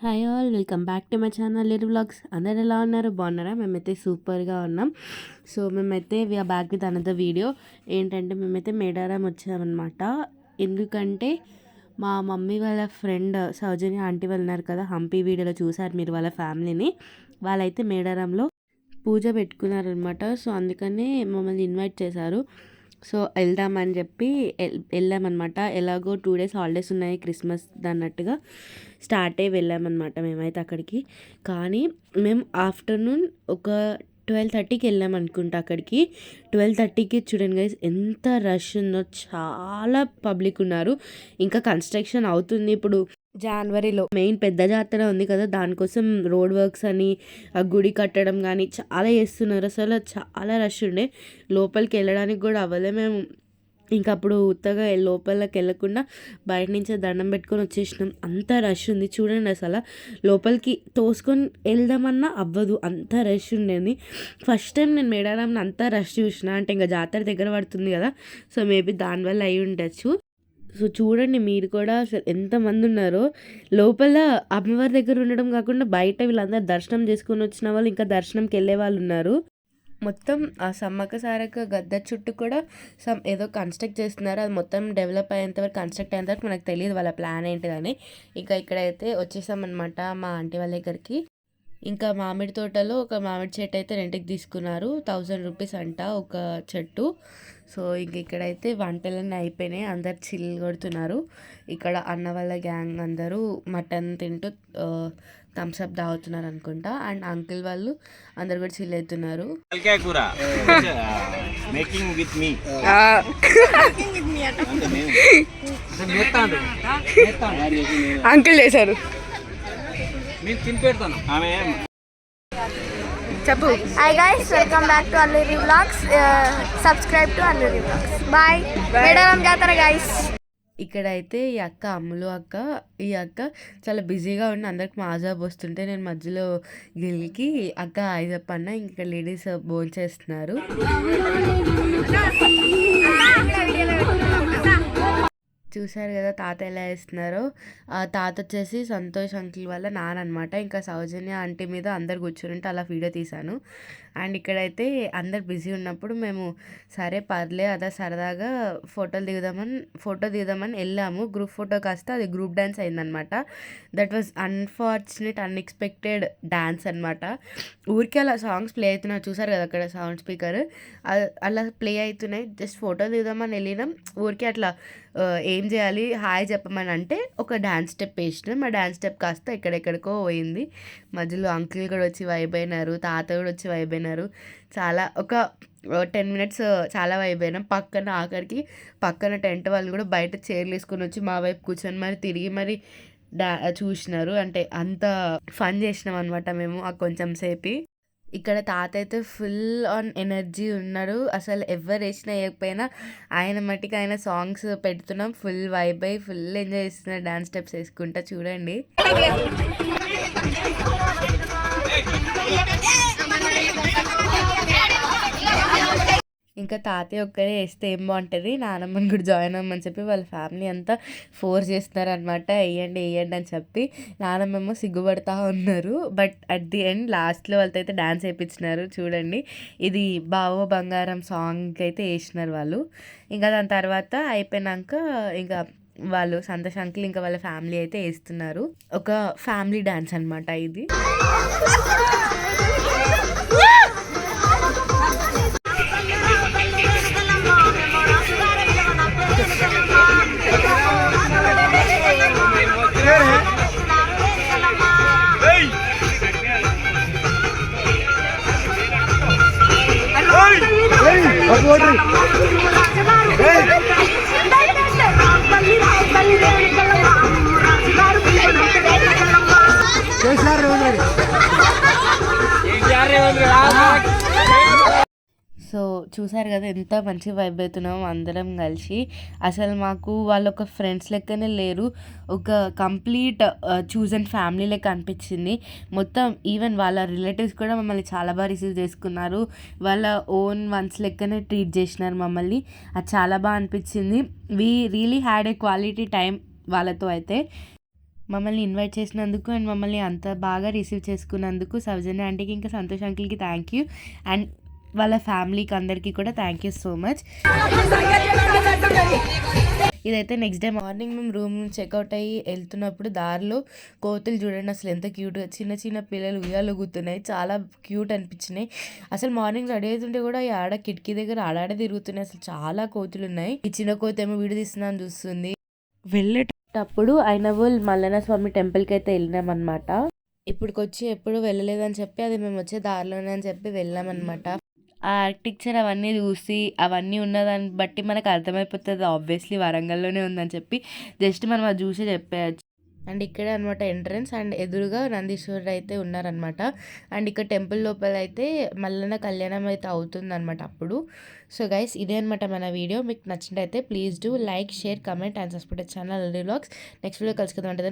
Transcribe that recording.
Hi all, welcome back to my channel little vlogs. అందరు ఎలా ఉన్నారు? బాగున్నారా? మేమైతే సూపర్గా ఉన్నాం. సో మేమైతే we are back with another video. ఏంటంటే మేమైతే మేడారం వచ్చామన్నమాట. ఎందుకంటే మా మమ్మీ వాళ్ళ ఫ్రెండ్ సౌజన్య ఆంటీ వాళ్ళు ఉన్నారు కదా, హంపి వీడియోలో చూసారు మీరు వాళ్ళ ఫ్యామిలీని. వాళ్ళైతే మేడారంలో పూజ పెట్టుకున్నారనమాట. సో అందుకనే మమ్మల్ని ఇన్వైట్ చేశారు. సో వెళ్దామని చెప్పి వెళ్ళామన్నమాట. ఎలాగో 2 days హాలిడేస్ ఉన్నాయి క్రిస్మస్ అన్నట్టుగా స్టార్ట్ అయ్యి వెళ్ళామన్నమాట మేమైతే అక్కడికి. కానీ మేము ఆఫ్టర్నూన్ ఒక 12:30కి వెళ్ళామనుకుంటా అక్కడికి. 12:30కి చూడండి గైస్ ఎంత రష్ ఉందో, చాలా పబ్లిక్ ఉన్నారు. ఇంకా కన్స్ట్రక్షన్ అవుతుంది ఇప్పుడు. జనవరిలో మెయిన్ పెద్ద జాతర ఉంది కదా, దానికోసం రోడ్ వర్క్స్ అని ఆ గుడి కట్టడం కానీ చాలా చేస్తున్నారు. అసలు చాలా రష్ ఉండే, లోపలికి వెళ్ళడానికి కూడా అవ్వలే మేము. ఇంకా అప్పుడు ఉత్తగా లోపలికి వెళ్ళకుండా బయట నుంచే దండం పెట్టుకొని వచ్చేసినాం. అంత రష్ ఉంది చూడండి. అసలు లోపలికి తోసుకొని వెళ్దామన్నా అవ్వదు, అంత రష్ ఉండేది. ఫస్ట్ టైం నేను మేడారంని అంత రష్ చూసిన. అంటే ఇంకా జాతర దగ్గర పడుతుంది కదా, సో మేబీ దానివల్ల అయి ఉండొచ్చు. సో చూడండి మీరు కూడా అసలు ఎంతమంది ఉన్నారో. లోపల అమ్మవారి దగ్గర ఉండడం కాకుండా బయట వీళ్ళందరూ దర్శనం చేసుకొని వచ్చిన వాళ్ళు, ఇంకా దర్శనంకి వెళ్ళే వాళ్ళు ఉన్నారు. మొత్తం ఆ సమ్మక్క సారక్క గద్ద చుట్టూ కూడా ఏదో కన్స్ట్రక్ట్ చేస్తున్నారు. అది మొత్తం డెవలప్ అయ్యేంతవరకు, కన్స్ట్రక్ట్ అయ్యేంతవరకు మనకు తెలియదు వాళ్ళ ప్లాన్ ఏంటిదని. ఇంకా ఇక్కడైతే వచ్చేసామన్నమాట మా ఆంటీ వాళ్ళ దగ్గరికి. ఇంకా మామిడి తోటలో ఒక మామిడి చెట్టు అయితే రెంట్కి తీసుకున్నారు. 1000 రూపీస్ అంట ఒక చెట్టు. సో ఇంక ఇక్కడైతే వంటలన్నీ అయిపోయినాయి, అందరు చిల్ కొడుతున్నారు. ఇక్కడ అన్న వాళ్ళ గ్యాంగ్ అందరూ మటన్ తింటూ థమ్స్అప్ తాగుతున్నారు అనుకుంటా. అండ్ అంకుల్ వాళ్ళు అందరు కూడా చిల్ అవుతున్నారు. అంకుల్ చేశారు చెప్పు. Hi guys, welcome back to Alluri vlogs. Subscribe to Alluri vlogs. Bye. Medaram Jatara guys. ఇక్కడైతే ఈ అక్క అమ్ములు అక్క, ఈ అక్క చాలా బిజీగా ఉండి అందరికి మాజాబ్ వస్తుంటే నేను మధ్యలో గెలికి అక్క ఐదప్పన్న ఇంకా లేడీస్ భోంచేస్తున్నారు. చూసారు కదా తాత ఎలా వేస్తున్నారో. ఆ తాత వచ్చేసి సంతోష్ అంకుల్ వల్ల నాన్న అనమాట. ఇంకా సౌజన్య ఆంటీ మీద అందరు కూర్చుంటే అలా వీడియో తీశాను. అండ్ ఇక్కడైతే అందరు బిజీ ఉన్నప్పుడు మేము సరే పర్లే అదా సరదాగా ఫోటో దిగుదామని వెళ్ళాము. గ్రూప్ ఫోటో కాస్త అది గ్రూప్ డ్యాన్స్ అయిందనమాట. That was unfortunate, unexpected dance అనమాట. ఊరికే అలా సాంగ్స్ ప్లే అవుతున్నాయి చూసారు కదా అక్కడ సౌండ్ స్పీకర్ అలా ప్లే అవుతున్నాయి. జస్ట్ ఫోటో దిగుదామని వెళ్ళినాం. ఊరికే అట్లా ఏం చేయాలి హాయ్ చెప్పమని అంటే ఒక డ్యాన్స్ స్టెప్ వేసినాం. ఆ డ్యాన్స్ స్టెప్ కాస్త ఎక్కడెక్కడికో పోయింది. మధ్యలో అంకుల్ కూడా వచ్చి వైబ్ అయినారు, తాత కూడా వచ్చి వైబ్ అయినారు. చాలా ఒక 10 minutes చాలా వైబ్ అయినాం. పక్కన టెంట్ వాళ్ళు కూడా బయట చైర్లు వేసుకొని వచ్చి మా వైపు కూర్చొని మరి తిరిగి మరి చూసినారు. అంటే అంత ఫన్ చేసినాం అనమాట మేము ఆ కొంచెం సేపు. ఇక్కడ తాత అయితే ఫుల్ ఆన్ ఎనర్జీ ఉన్నాడు. అసలు ఎవరు వేసినా వేయకపోయినా ఆయన మట్టికి ఆయన సాంగ్స్ పెడుతున్నాం. ఫుల్ వైబ్ అయ్యి ఫుల్ ఎంజాయ్ చేస్తున్నారు డాన్స్ స్టెప్స్ వేసుకుంటా చూడండి. ఇంకా తాతయ్య ఒక్కరే వేస్తే ఏం బాగుంటుంది, నానమ్మని కూడా జాయిన్ అవ్వమని చెప్పి వాళ్ళ ఫ్యామిలీ అంతా ఫోర్స్ చేస్తున్నారు అనమాట. వేయండి అని చెప్పి. నానమ్మేమో సిగ్గుపడతా ఉన్నారు. బట్ అట్ ది ఎండ్ లాస్ట్లో వాళ్ళతో అయితే డ్యాన్స్ వేయించినారు చూడండి. ఇది బావో బంగారం సాంగ్ అయితే వేసినారు వాళ్ళు. ఇంకా దాని తర్వాత అయిపోయినాక ఇంకా వాళ్ళు సంతోష్ అంకుల్ ఇంకా వాళ్ళ ఫ్యామిలీ అయితే వేస్తున్నారు. ఒక ఫ్యామిలీ డ్యాన్స్ అనమాట ఇది. సో చూసారు కదా ఎంత మంచి వైబ్ అవుతున్నామో అందరం కలిసి. అసలు మాకు వాళ్ళు ఒక ఫ్రెండ్స్ లెక్కనే లేరు, ఒక కంప్లీట్ చూజన్ ఫ్యామిలీ లెక్క అనిపించింది మొత్తం. ఈవెన్ వాళ్ళ రిలేటివ్స్ కూడా మమ్మల్ని చాలా బాగా రిసీవ్ చేసుకున్నారు. వాళ్ళ ఓన్ వన్స్ లెక్కనే ట్రీట్ చేసినారు మమ్మల్ని. అది చాలా బాగా అనిపించింది. We really had a quality time వాళ్ళతో అయితే. మమ్మల్ని ఇన్వైట్ చేసినందుకు అండ్ మమ్మల్ని అంత బాగా రిసీవ్ చేసుకున్నందుకు సౌజన్య ఆంటీకి ఇంకా సంతోష్ అంకుల్కి థ్యాంక్ యూ అండ్ వాళ్ళ ఫ్యామిలీకి అందరికీ కూడా థ్యాంక్ యూ సో మచ్. ఇదైతే నెక్స్ట్ డే మార్నింగ్ మేము రూమ్ నుంచి చెక్అవుట్ అయ్యి వెళ్తున్నప్పుడు దారిలో కోతులు చూడండి అసలు ఎంత క్యూట్గా చిన్న చిన్న పిల్లలు ఉయ్యాలు కూతున్నాయి, చాలా క్యూట్ అనిపించినాయి. అసలు మార్నింగ్ రెడీ అవుతుంటే కూడా ఈ ఆడ కిటికీ దగ్గర ఆడాడ తిరుగుతున్నాయి, అసలు చాలా కోతులు ఉన్నాయి. ఈ చిన్న కోత ఏమో వీడియో తీస్తున్నాను చూస్తుంది. వెళ్ళేటప్పుడు ఐనవోల్ మల్లన్న స్వామి టెంపుల్కి అయితే వెళ్ళినామన్నమాట. ఇప్పుడుకొచ్చి ఎప్పుడు వెళ్ళలేదని చెప్పి అది మేము వచ్చే దారిలోనే అని చెప్పి వెళ్ళామన్నమాట. ఆ ఆర్కిటెక్చర్ అవన్నీ చూసి అవన్నీ ఉన్నదాన్ని బట్టి మనకు అర్థమైపోతుంది ఆబ్వియస్లీ వరంగల్లోనే ఉందని చెప్పి జస్ట్ మనం అది చూసి చెప్పేయచ్చు. అండ్ ఇక్కడే అనమాట ఎంట్రన్స్ అండ్ ఎదురుగా నందీశ్వరుడు అయితే ఉన్నారనమాట. అండ్ ఇక్కడ టెంపుల్ లోపల అయితే మల్లన్న కళ్యాణం అయితే అవుతుందన్నమాట అప్పుడు. సో గైస్ ఇదే అనమాట మన వీడియో. మీకు నచ్చినట్టయితే please do like, share, comment and subscribe channel అల్లరి వ్లాగ్స్. నెక్స్ట్ వీడియో కలుసుకుందాం అంటే